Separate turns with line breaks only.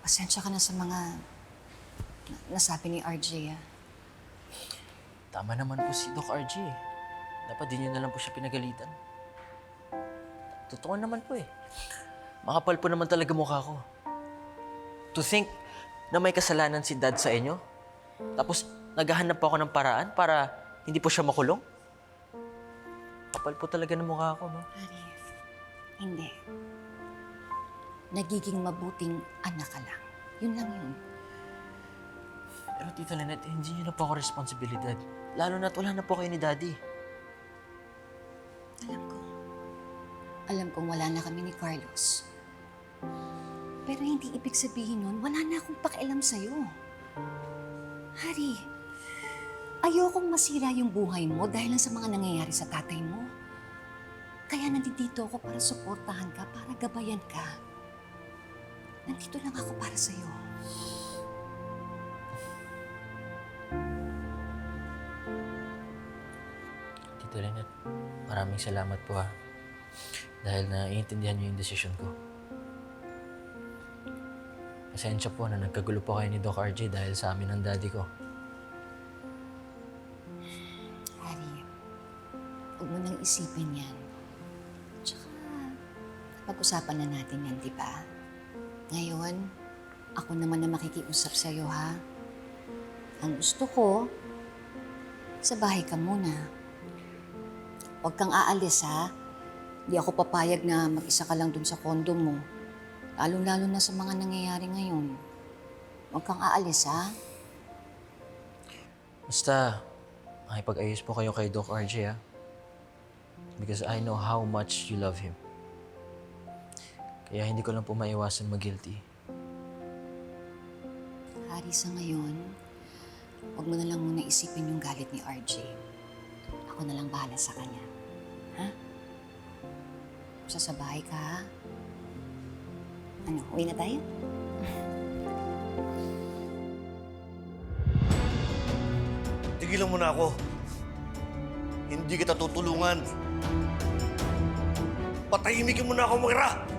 Pasensya ka na sa mga nasabi ni RJ, ah.
Tama naman po si Doc RJ eh. Dapat di niyo na lang po siya pinagalitan. Totoo naman po eh. Makapal po naman talaga mukha ko. To think na may kasalanan si Dad sa inyo, tapos naghahanap po ako ng paraan para hindi po siya makulong. Kapal po talaga ng mukha ko, no?
Arif, hindi. Nagiging mabuting anak ka lang. Yun lang yun.
Pero Tita Lynette, hindi niyo na po ako responsibilidad. Lalo na't wala na po kayo ni Daddy.
Alam ko. Alam kong wala na kami ni Carlos. Pero hindi ibig sabihin nun, wala na akong pakialam sa'yo. Hari, ayokong masira yung buhay mo dahil lang sa mga nangyayari sa tatay mo. Kaya nandito ako para suportahan ka, para gabayan ka. Nandito lang ako para sa'yo.
Tita Lynette, maraming salamat po ha. Dahil naiintindihan niyo yung desisyon ko. Pasensya po na nagkagulo po kayo ni Doc RJ dahil sa amin ng daddy ko.
Hari, huwag mo nang isipin yan. Tsaka, pag-usapan na natin yan, di ba? Ngayon, ako naman na makikiusap sa'yo, ha? Ang gusto ko, sa bahay ka muna. Huwag kang aalis, ha? Di ako papayag na mag-isa ka lang dun sa kondo mo. Lalo-lalo na sa mga nangyayari ngayon. Huwag kang aalis, ha?
Basta, makipag-ayos po kayo kay Doc RJ ha. Because I know how much you love him. Kaya hindi ko lang po maiwasan mag-guilty.
Hari, sa ngayon, huwag mo na lang muna isipin yung galit ni RJ. Ako na lang bahala sa kanya. Ha? Basta sa bahay ka, ha? Ano, uwi na tayo?
Tigilan mo na ako. Hindi kita tutulungan. Patahimikin mo na ako, Moira!